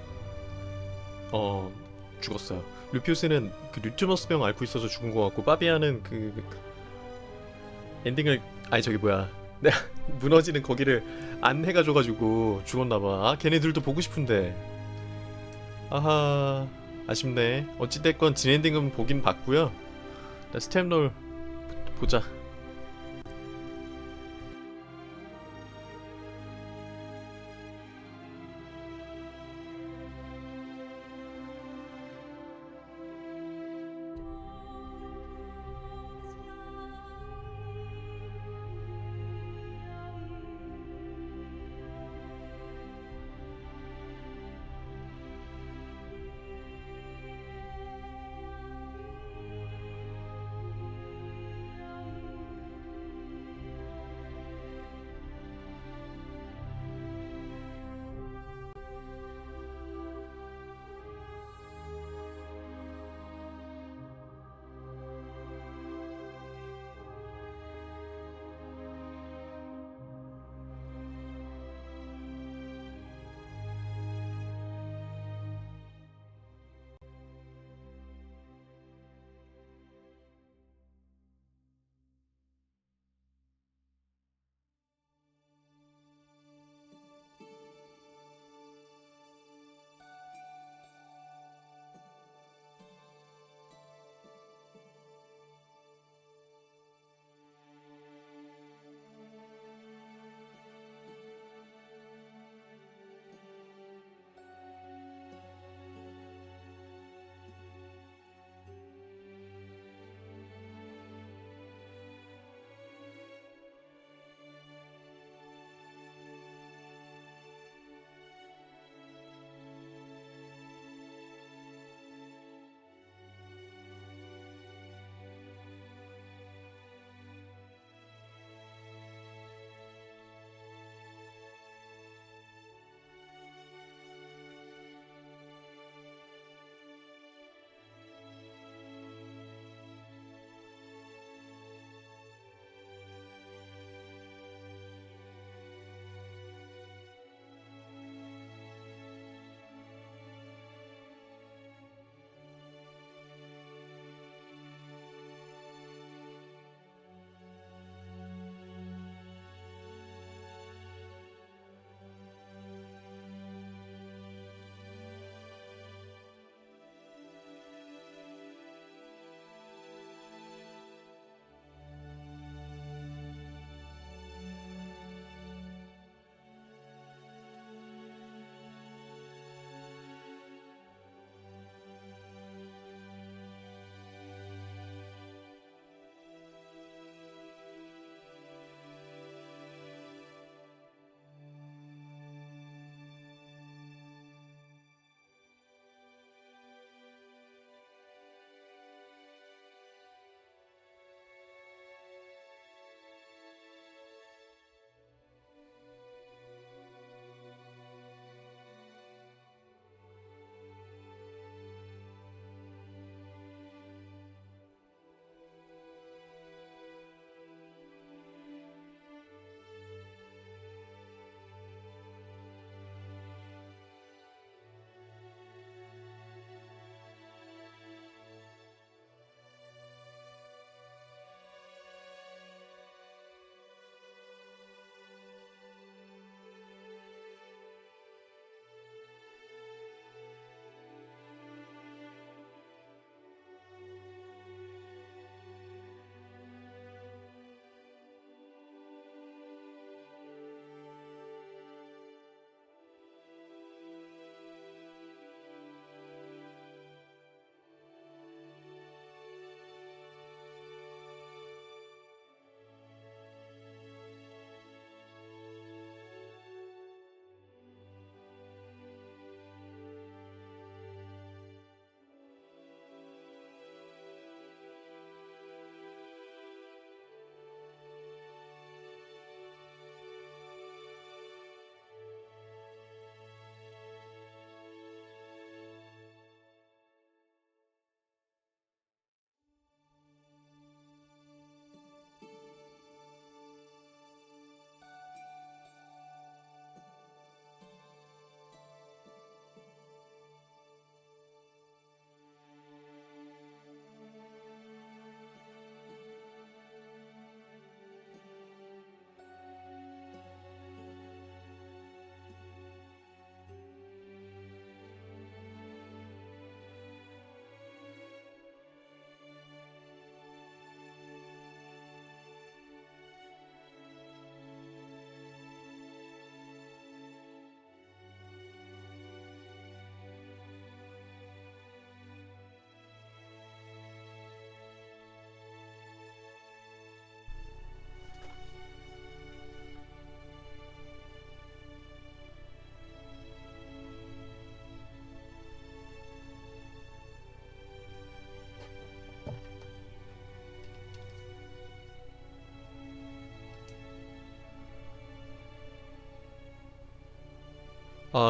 죽었어요. 루피우스는 그 류튜머스 병 앓고 있어서 죽은 것 같고, 파비아는 그 엔딩을 내가 무너지는 거기를 안 해가줘가지고 죽었나봐. 아, 걔네들도 보고 싶은데. 아하, 아쉽네. 어찌됐건 진엔딩은 보긴 봤고요. 일단 스탬롤 보자.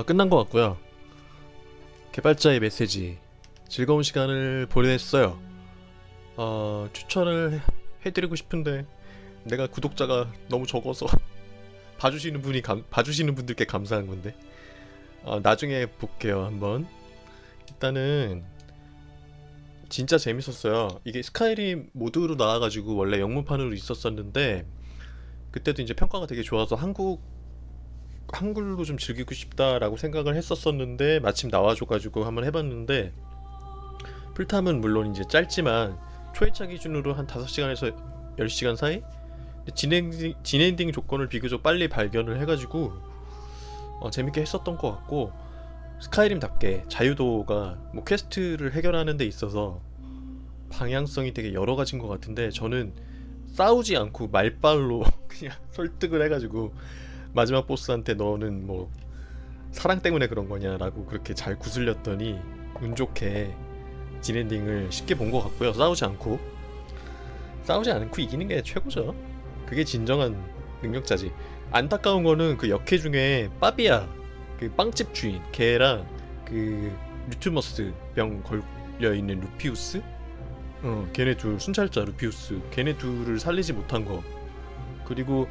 끝난 것 같고요. 개발자의 메시지, 즐거운 시간을 보냈어요. 추천을 해드리고 싶은데 내가 구독자가 너무 적어서 봐주시는 분들께 감사한 건데 나중에 볼게요. 한번. 일단은 진짜 재밌었어요. 이게 스카이림 모드로 나와가지고 원래 영문판으로 있었었는데 그때도 이제 평가가 되게 좋아서 한글로 좀 즐기고 싶다라고 생각을 했었었는데 마침 나와줘가지고 한번 해봤는데, 풀탐은 물론 이제 짧지만 초회차 기준으로 한 5시간에서 10시간 사이? 진엔딩 조건을 비교적 빨리 발견을 해가지고 재밌게 했었던 것 같고, 스카이림답게 자유도가 뭐 퀘스트를 해결하는 데 있어서 방향성이 되게 여러 가지인 것 같은데, 저는 싸우지 않고 말빨로 그냥 설득을 해가지고 마지막 보스한테 너는 뭐 사랑 때문에 그런 거냐라고 그렇게 잘 구슬렸더니 운 좋게 진엔딩을 쉽게 본 것 같고요. 싸우지 않고 이기는 게 최고죠. 그게 진정한 능력자지. 안타까운 거는 그 역해 중에 빠비야, 그 빵집 주인, 걔랑 그 류트머스 병 걸려있는 루피우스? 걔네 둘, 순찰자 루피우스, 걔네 둘을 살리지 못한 거. 그리고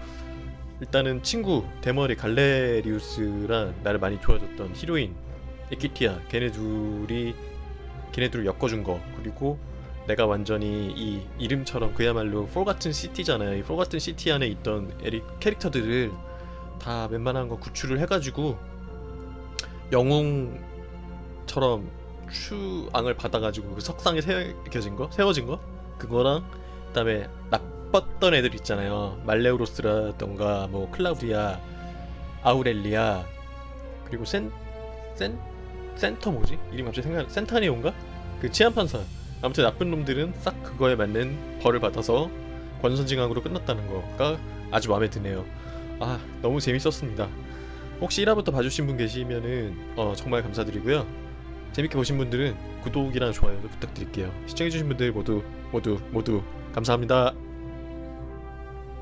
일단은 친구 대머리 갈레리우스랑 나를 많이 도와줬던 히로인 에키티아, 걔네 둘을 엮어준 거. 그리고 내가 완전히 이 이름처럼 그야말로 폴같은 시티잖아요. 이 폴같은 시티 안에 있던 캐릭터들을 다 웬만한 거 구출을 해가지고 영웅처럼 추앙을 받아가지고 그 석상에 세워진 거 그거랑, 그다음에 나빴던 애들 있잖아요. 말레우로스라던가 뭐 클라우디아, 아우렐리아, 그리고 센터 뭐지? 이름 갑자기 센타니온가? 그 치안판사. 아무튼 나쁜 놈들은 싹 그거에 맞는 벌을 받아서 권선징악으로 끝났다는 거가 아주 마음에 드네요. 너무 재밌었습니다. 혹시 1화부터 봐주신 분 계시면은 정말 감사드리고요. 재밌게 보신 분들은 구독이랑 좋아요도 부탁드릴게요. 시청해주신 분들 모두 감사합니다.